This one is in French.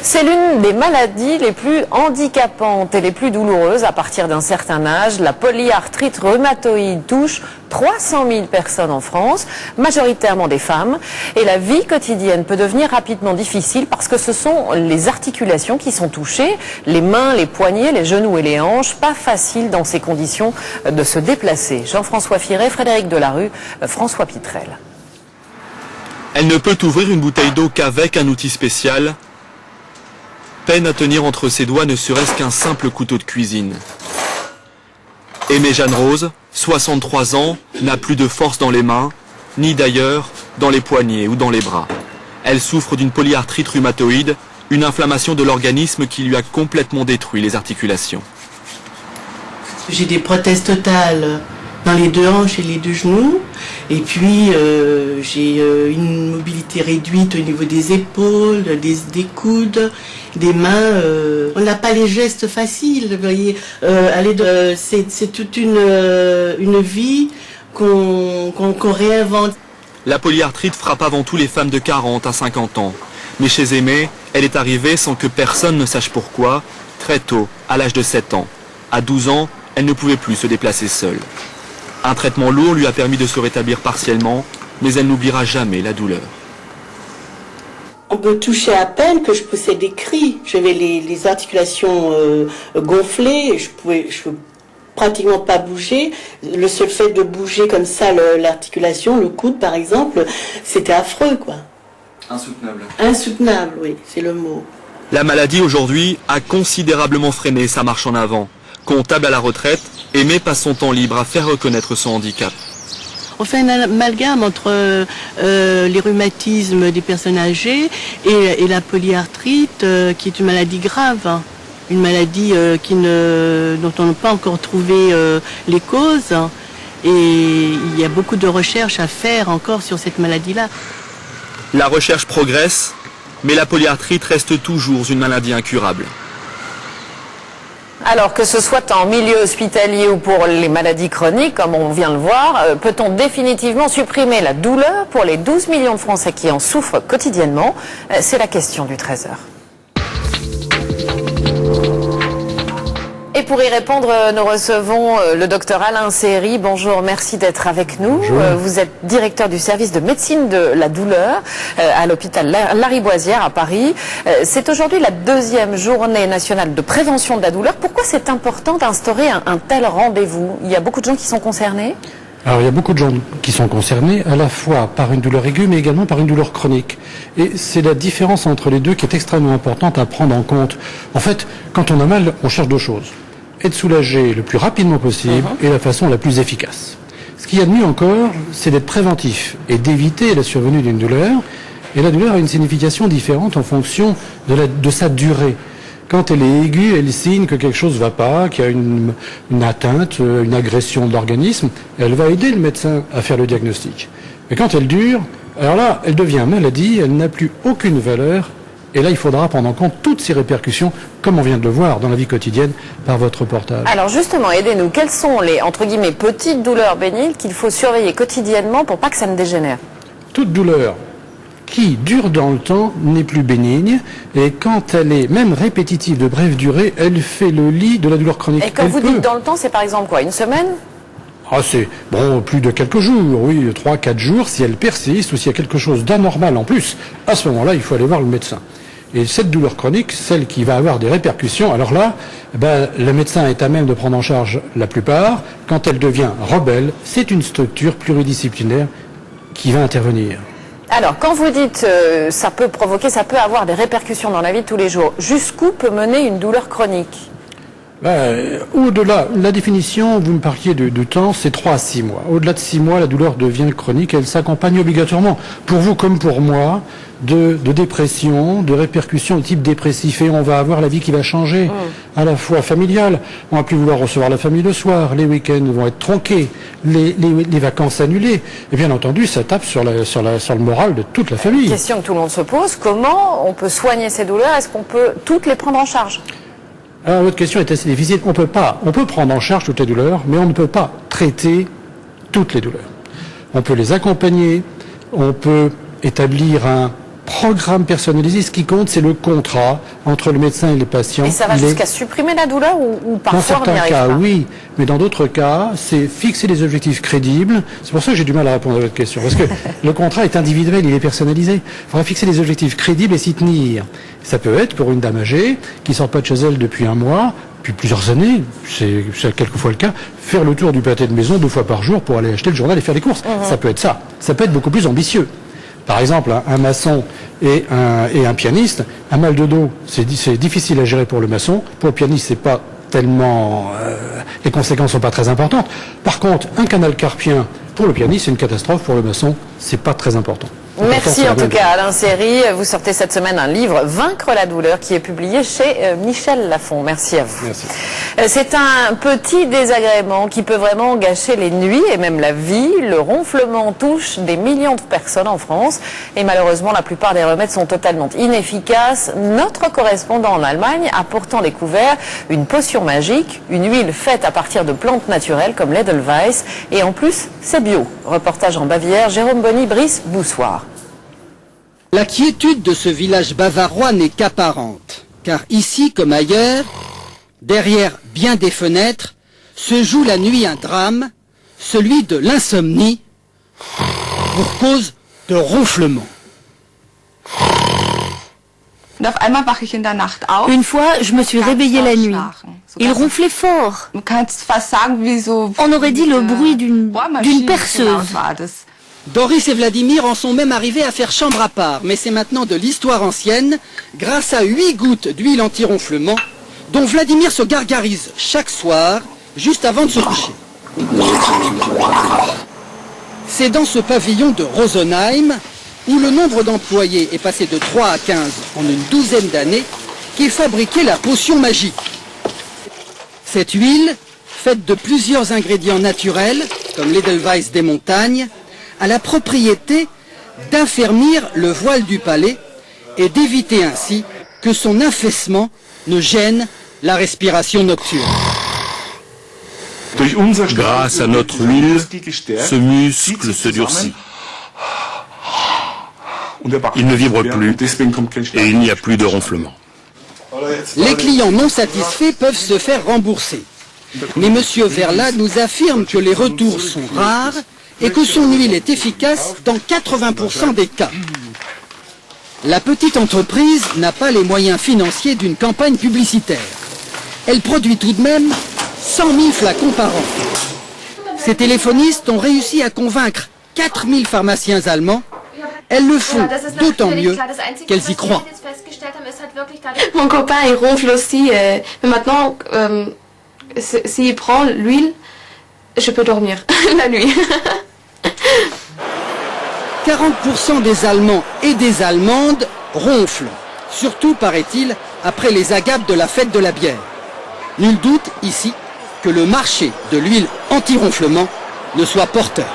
C'est l'une des maladies les plus handicapantes et les plus douloureuses à partir d'un certain âge. La polyarthrite rhumatoïde touche 300 000 personnes en France, majoritairement des femmes. Et la vie quotidienne peut devenir rapidement difficile parce que ce sont les articulations qui sont touchées, les mains, les poignets, les genoux et les hanches. Pas facile dans ces conditions de se déplacer. Jean-François Firet, Frédéric Delarue, François Pitrel. Elle ne peut ouvrir une bouteille d'eau qu'avec un outil spécial. Peine à tenir entre ses doigts ne serait-ce qu'un simple couteau de cuisine. Aimée Jeanne Rose, 63 ans, n'a plus de force dans les mains, ni d'ailleurs dans les poignets ou dans les bras. Elle souffre d'une polyarthrite rhumatoïde, une inflammation de l'organisme qui lui a complètement détruit les articulations. J'ai des prothèses totales dans les deux hanches et les deux genoux. Et puis j'ai une mobilité réduite au niveau des épaules, des coudes, des mains. On n'a pas les gestes faciles, vous voyez. C'est toute une vie qu'on réinvente. La polyarthrite frappe avant tout les femmes de 40 à 50 ans. Mais chez Aimée, elle est arrivée sans que personne ne sache pourquoi, très tôt, à l'âge de 7 ans. À 12 ans, elle ne pouvait plus se déplacer seule. Un traitement lourd lui a permis de se rétablir partiellement, mais elle n'oubliera jamais la douleur. On me touchait à peine que je poussais des cris. J'avais les articulations gonflées, je pouvais pratiquement pas bouger. Le seul fait de bouger comme ça l'articulation, le coude par exemple, c'était affreux quoi. Insoutenable. Insoutenable, oui, c'est le mot. La maladie aujourd'hui a considérablement freiné sa marche en avant. Comptable à la retraite, Aimée passe son temps libre à faire reconnaître son handicap. On fait un amalgame entre les rhumatismes des personnes âgées et la polyarthrite, qui est une maladie grave, une maladie dont on n'a pas encore trouvé les causes. Et il y a beaucoup de recherches à faire encore sur cette maladie-là. La recherche progresse, mais la polyarthrite reste toujours une maladie incurable. Alors que ce soit en milieu hospitalier ou pour les maladies chroniques, comme on vient le voir, peut-on définitivement supprimer la douleur pour les 12 millions de Français qui en souffrent quotidiennement? C'est la question du 13h. Et pour y répondre, nous recevons le docteur Alain Seri. Bonjour, merci d'être avec nous. Vous êtes directeur du service de médecine de la douleur à l'hôpital Lariboisière à Paris. C'est aujourd'hui la deuxième journée nationale de prévention de la douleur. Pourquoi c'est important d'instaurer un tel rendez-vous? Il y a beaucoup de gens qui sont concernés? Alors il y a beaucoup de gens qui sont concernés à la fois par une douleur aiguë mais également par une douleur chronique. Et c'est la différence entre les deux qui est extrêmement importante à prendre en compte. En fait, quand on a mal, on cherche deux choses. Être soulagé le plus rapidement possible et la façon la plus efficace. Ce qu'il y a de mieux encore, c'est d'être préventif et d'éviter la survenue d'une douleur. Et la douleur a une signification différente en fonction de sa durée. Quand elle est aiguë, elle signe que quelque chose ne va pas, qu'il y a une atteinte, une agression de l'organisme. Elle va aider le médecin à faire le diagnostic. Mais quand elle dure, alors là, elle devient maladie, elle n'a plus aucune valeur. Et là, il faudra prendre en compte toutes ces répercussions, comme on vient de le voir dans la vie quotidienne par votre reportage. Alors justement, aidez-nous. Quelles sont les, entre guillemets, petites douleurs bénignes qu'il faut surveiller quotidiennement pour pas que ça ne dégénère? Toute douleur qui dure dans le temps n'est plus bénigne. Et quand elle est même répétitive de brève durée, elle fait le lit de la douleur chronique. Et quand vous dites dans le temps, c'est par exemple quoi? Une semaine? Ah, c'est bon, plus de quelques jours, oui, 3-4 jours, si elle persiste ou s'il y a quelque chose d'anormal en plus, à ce moment-là, il faut aller voir le médecin. Et cette douleur chronique, celle qui va avoir des répercussions, alors là, le médecin est à même de prendre en charge la plupart. Quand elle devient rebelle, c'est une structure pluridisciplinaire qui va intervenir. Alors, quand vous dites ça peut avoir des répercussions dans la vie de tous les jours, jusqu'où peut mener une douleur chronique? Au-delà, la définition, vous me parliez de temps, c'est 3 à 6 mois. Au-delà de 6 mois, la douleur devient chronique, elle s'accompagne obligatoirement, pour vous comme pour moi, de dépression, de répercussions de type dépressif. Et on va avoir la vie qui va changer, à la fois familiale. On va plus vouloir recevoir la famille le soir, les week-ends vont être tronqués, les vacances annulées. Et bien entendu, ça tape sur le moral de toute la famille. Question que tout le monde se pose, comment on peut soigner ces douleurs? Est-ce qu'on peut toutes les prendre en charge? Alors, votre question est assez difficile. On peut prendre en charge toutes les douleurs, mais on ne peut pas traiter toutes les douleurs. On peut les accompagner, on peut établir programme personnalisé. Ce qui compte, c'est le contrat entre le médecin et les patients. Et ça va jusqu'à supprimer la douleur ou parfois dans certains on n'y arrive cas, pas. oui, mais dans d'autres cas, c'est fixer des objectifs crédibles. C'est pour ça que j'ai du mal à répondre à votre question, parce que le contrat est individuel, il est personnalisé. Il faudra fixer des objectifs crédibles et s'y tenir. Ça peut être pour une dame âgée qui sort pas de chez elle depuis un mois, depuis plusieurs années, c'est quelquefois le cas, faire le tour du pâté de maison 2 fois par jour pour aller acheter le journal et faire les courses. Ça peut être ça. Ça peut être beaucoup plus ambitieux. Par exemple, un maçon et un pianiste, un mal de dos, c'est difficile à gérer pour le maçon. Pour le pianiste, c'est pas tellement, les conséquences sont pas très importantes. Par contre, un canal carpien pour le pianiste, c'est une catastrophe. Pour le maçon, c'est pas très important. Merci en tout cas Alain Serry. Vous sortez cette semaine un livre, Vaincre la douleur, qui est publié chez Michel Lafon. Merci à vous. Merci. C'est un petit désagrément qui peut vraiment gâcher les nuits et même la vie. Le ronflement touche des millions de personnes en France et malheureusement la plupart des remèdes sont totalement inefficaces. Notre correspondant en Allemagne a pourtant découvert une potion magique, une huile faite à partir de plantes naturelles comme l'Edelweiss et en plus c'est bio. Reportage en Bavière, Jérôme Bonny, Brice Boussoir. La quiétude de ce village bavarois n'est qu'apparente, car ici comme ailleurs, derrière bien des fenêtres, se joue la nuit un drame, celui de l'insomnie, pour cause de ronflement. Une fois, je me suis réveillée la nuit. Il ronflait fort. On aurait dit le bruit d'une perceuse. Doris et Vladimir en sont même arrivés à faire chambre à part, mais c'est maintenant de l'histoire ancienne, grâce à 8 gouttes d'huile anti-ronflement, dont Vladimir se gargarise chaque soir, juste avant de se coucher. C'est dans ce pavillon de Rosenheim, où le nombre d'employés est passé de 3 à 15 en une douzaine d'années, qu'est fabriquée la potion magique. Cette huile, faite de plusieurs ingrédients naturels, comme l'Edelweiss des montagnes, a la propriété d'affermir le voile du palais et d'éviter ainsi que son affaissement ne gêne la respiration nocturne. Grâce à notre huile, ce muscle se durcit. Il ne vibre plus et il n'y a plus de ronflement. Les clients non satisfaits peuvent se faire rembourser. Mais M. Verla nous affirme que les retours sont rares et que son huile est efficace dans 80% des cas. La petite entreprise n'a pas les moyens financiers d'une campagne publicitaire. Elle produit tout de même 100 000 flacons par an. Ces téléphonistes ont réussi à convaincre 4000 pharmaciens allemands. Elles le font d'autant mieux qu'elles y croient. Mon copain, il ronfle aussi, mais maintenant, s'il prend l'huile, je peux dormir la nuit. 40% des Allemands et des Allemandes ronflent, surtout, paraît-il, après les agapes de la fête de la bière. Nul doute, ici, que le marché de l'huile anti-ronflement ne soit porteur.